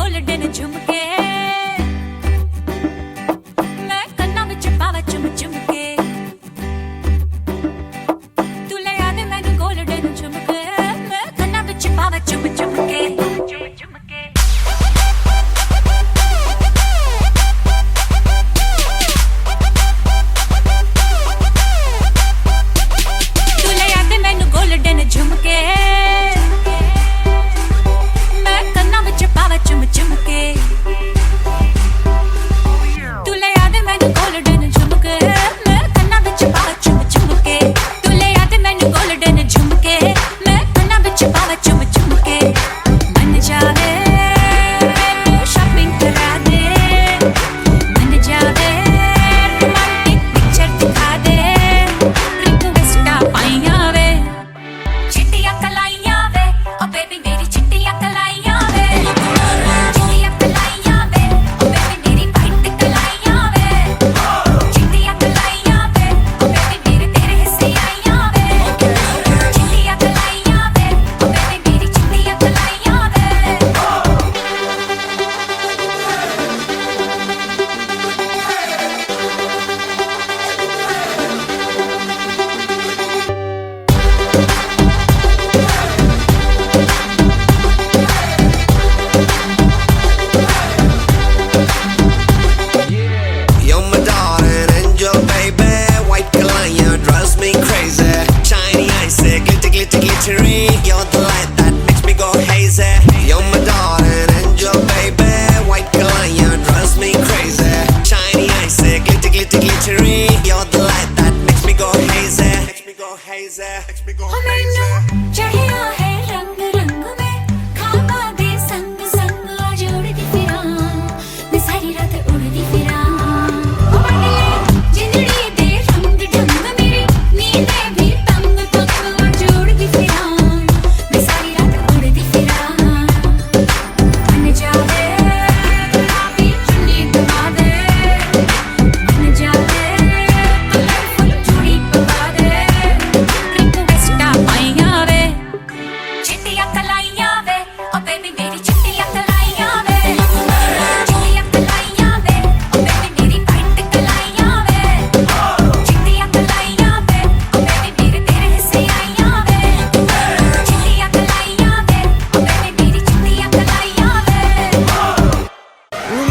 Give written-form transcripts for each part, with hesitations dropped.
Golden झुमके मैं कन्ना विच पावा चुम चुमके तुले याद मैनू गोल्डन झुमके मैं कन्ना विच पावा चुम चुमके तुले याद मैनू गोल्डन झुमके मैं कन्ना विच पावा चुम चुमके तुले याद मैनू गोल्डन झुमके मैं कन्ना विच पावा चुम चुमके तुले याद मैनू गोल्डन झुमके मैं कन्ना विच पावा चुम चुमके मन जावे शॉपिंग करा दे मन जावे रोमांटिक पिक्चर दिखा दे रिक्वेस्टा पाइयां वे चिट्टियां कलाइयां वे ओ बेबी मेरी चिट्टियां कलाइयां वे चिट्टियां कलाइयां वे ओ बेबी मेरी वाइट कलाइयां वे चिट्टियां कलाइयां वे ओ बेबी मेरे तेरे हिस्से आइयां वे चिट्टियां कलाइयां वे ओ बेबी मेरी चिट्टियां कलाइयां वे You're my darling angel, baby. White Kalanya drives me crazy. Shiny eyes, glitter, glitter, glittery. You're the light that makes me go hazy. You're my darling angel, baby. White Kalanya drives me crazy. Shiny eyes, glitter, glitter, glittery. You're the light that makes me go hazy. Makes me go hazy. Makes me go O hazy. मैनू चढ़िया है रंग रंग में खाबा दे संग संग आ जोड़दी फिरां मैं सारी रात उड़दी फिरां ओ बदले जिंदड़ी दे रंग ढंग मेरी नींदे भी तंग तंग आ जोड़दी फिरां मैं सारी रात उड़दी फिरां मन जावे गुलाबी चुन्नी दबा दे मन जावे कलरफुल चूड़ी पवा दे रिक्वेस्टा पाइयां वे चिट्टियां कलाइयां वे ओ बेबी मेरी चिट्टियां कलाइयां वे चिट्टियां कलाइयां वे ओ बेबी मेरी वाइट कलाइयां वे चिट्टियां कलाइयां वे ओ बेबी मेरे तेरे हिस्से आइयां वे चिट्टियां कलाइयां वे ओ बेबी मेरी चिट्टियां कलाइयां वे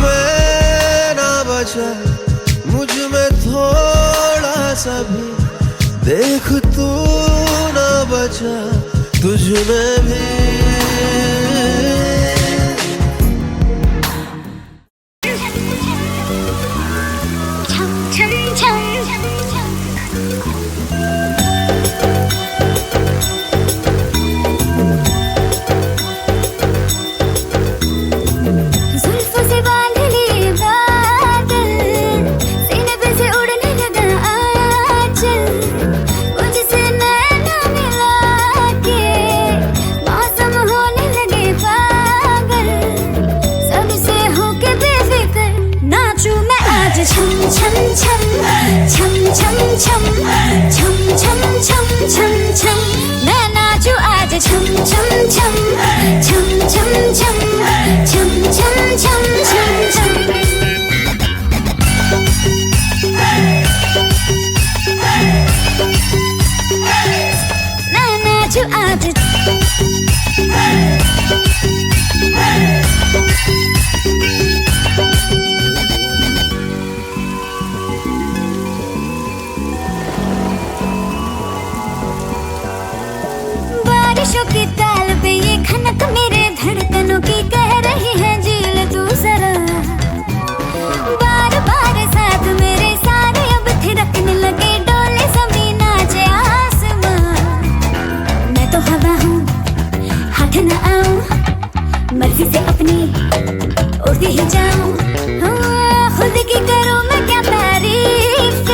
मैं ना बचा मुझ में थोड़ा सा भी देख तू ना बचा तुझ में भी जुल्फों से बांध लिए बादल सीने पे से उड़ने लगा आंचल मुझसे नैना मिला के मौसम होने लगे पागल सबसे होके बेफिक्र नाचूं मैं आज छम छम छम छम छम छम छम छम छम छम छम मैं नाचूं आज छम छम छम छम छम छम छम छम छम छम छम मैं नाचूं आज बारिशों की ताल पे ये खनक मेरे धड़कनों की कह रही है झील तू जरा बार बार साथ मेरे सारे अब थिरकने लगे डोले जमीन नाचे आसमां मैं तो हवा हूँ हाथ न आऊं मर्जी से अपनी उड़ती ही जाऊं हाँ, खुद की करूं मैं क्या तारीफ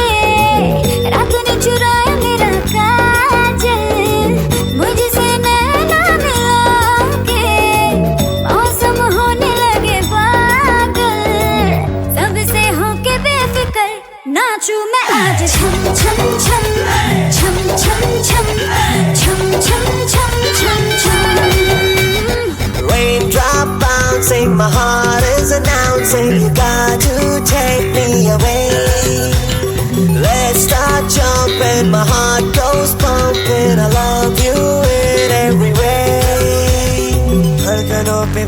रात ने चुराया मेरा काजल मुझसे नैना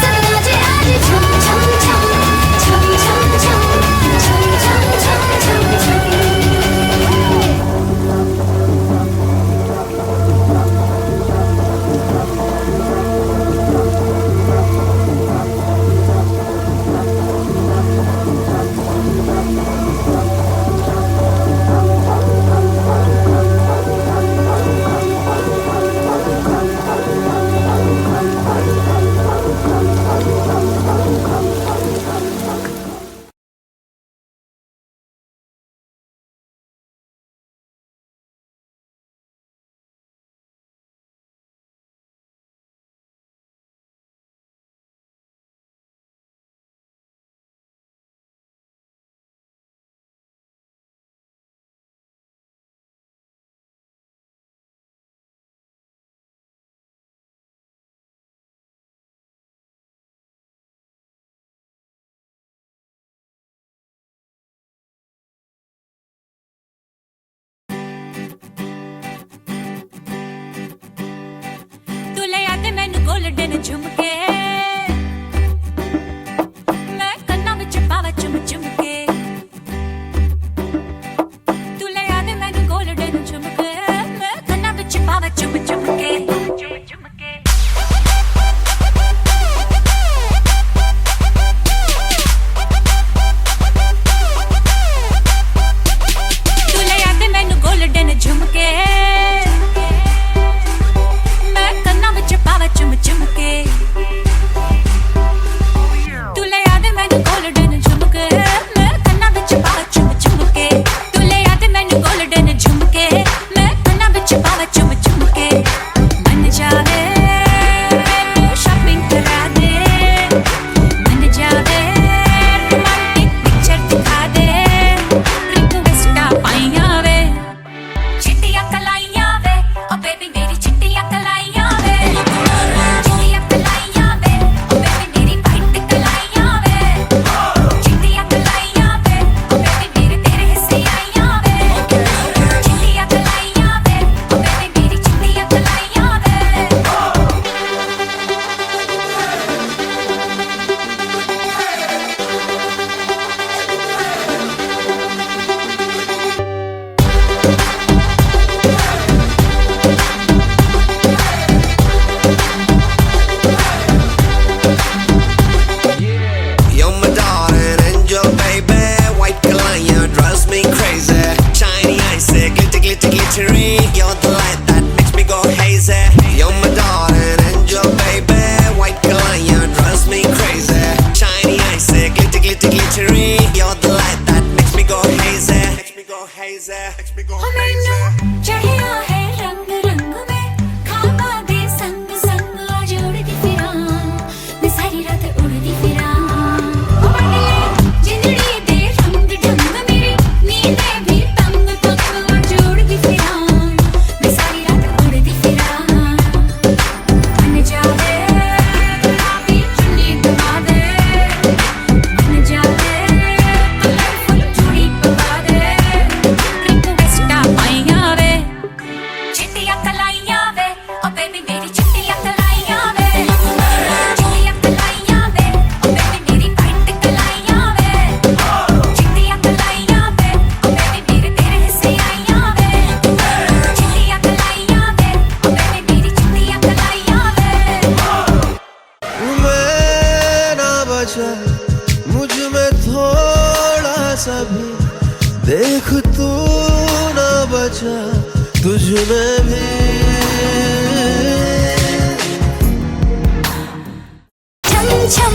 सब नाचे आज छम छम छम छम छम छम छम छम छम छम छम तुले याद मैनू गोल्डन झुमके मैं कन्ना विच पावा चुम चुमके तुले याद मैनू गोल्डन झुमके मैं कन्ना विच पावा चुम चुमके चुम चुमके तुले याद मैनू गोल्डन झुमके पावा चुम चुमके तुले याद मैनू गोल्डन झुमके मैं कन्ना विच पावा चुम चुमके तुले याद मैनू गोल्डन झुमके मैं कन्ना विच पावा चुम चुमके मन जावे शॉपिंग करा दे मन जावे रोमांटिक पिक्चर दिखा दे रिक्वेस्टा पाइया वे चिट्टियां कलाइयां वे ओ बेबी मेरी चिट्टियां कलाइयां वे चिट्टियां कलाइयां वे ओ बेबी मेरी वाइट कलाइयां वे चिट्टियां कलाइयां वे ओ बेबी मेरे तेरे हिस्से आइयां वे चिट्टियां कलाइयां वे ओ बेबी मेरी चिट्टियां कलाइयां वे You're my darling angel, baby. White Kalaya drives me crazy. Shiny eyes, glitter, glitter, glittery. You're the light that makes me go hazy. You're my darling angel, baby. White Kalaya drives me crazy. Shiny eyes, glitter, glitter, glittery. You're the light that makes me go hazy. Makes me go hazy. Makes me go O hazy. मैनू चढ़िया है रंग रंग में खाबा दे संग संग आज उड़दी फिरां मैं सारी रात उड़दी फिरां ओ बंडले जिंदड़ी दे रंग ढंग मेरी नींदें भी तंग तंग आज उड़दी फिरां मैं सारी रात उड़दी फिरां मन जावे गुलाबी चुन्नी दबा दे मन जावे कलरफुल चूड़ी पवा दे रिक्वेस्टा पाइया वे चिट्टियां कलाइयां वे ओ बेबी मेरी चिट्टियां कलाइयां वे चिट्टियां कलाइयां वे ओ बेबी मेरी वाइट कलाइयां वे चिट्टियां कलाइयां वे ओ बेबी मेरे तेरे हिस्से आइयां वे चिट्टियां कलाइयां वे ओ बेबी मेरी चिट्टियां कलाइयां वे मैं ना बचा मुझ में थोड़ा सा भी देख तू ना बचा तुझ में भी छम छम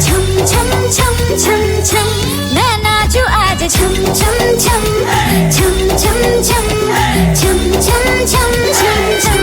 छम छम छम छम छम मैं नाचू आज छम छम छम छम छम छम छम छम छम छम छम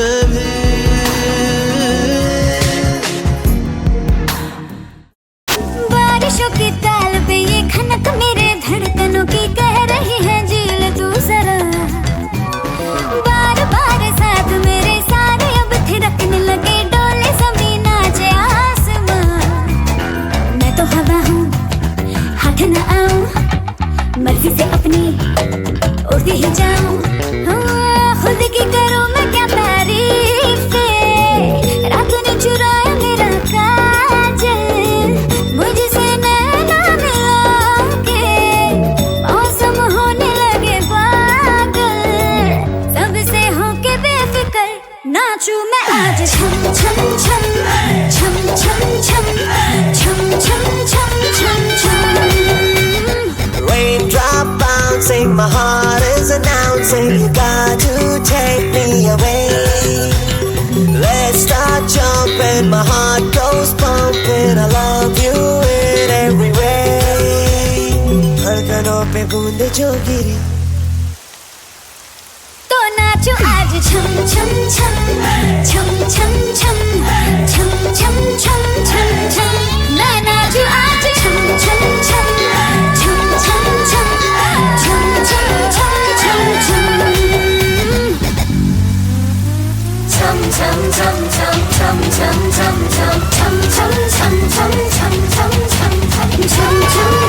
तुझमें भी। बारिशों की ताल पे ये खनक मेरे धड़कनों की कह रही है झील तू जरा। बार बार साथ मेरे सारे अब थिरकने लगे, डोले जमीन नाचे आसमां। मैं तो हवा हूँ, हाथ न आऊं, मर्जी से अपनी उड़ती ही जाऊं। हाँ, खुद की करूं मैं क्या तारीफ, रात ने चुराया मेरा काजल, मुझसे नैना मिला के मौसम होने लगे पागल। सबसे होके बेफिक्र नाचूं मैं आज, छम छम छम छम छम छम छम छम छम छम छम। Raindrop bouncing, my heart is announcing you got to take me away. Let's start jumping, my heart goes pumping. I love you in every way. धड़कनों पे बूंदे जो गिरी तो नाचो आज, छम छम छम छम छम छम छम छम छम छम छम। मैं नाचू आज, छम छम छम छम छम छम छम छम छम छम छम। छम छम छम छम छम छम छम छम छम छम छम छम छम छम छम छम छम छम।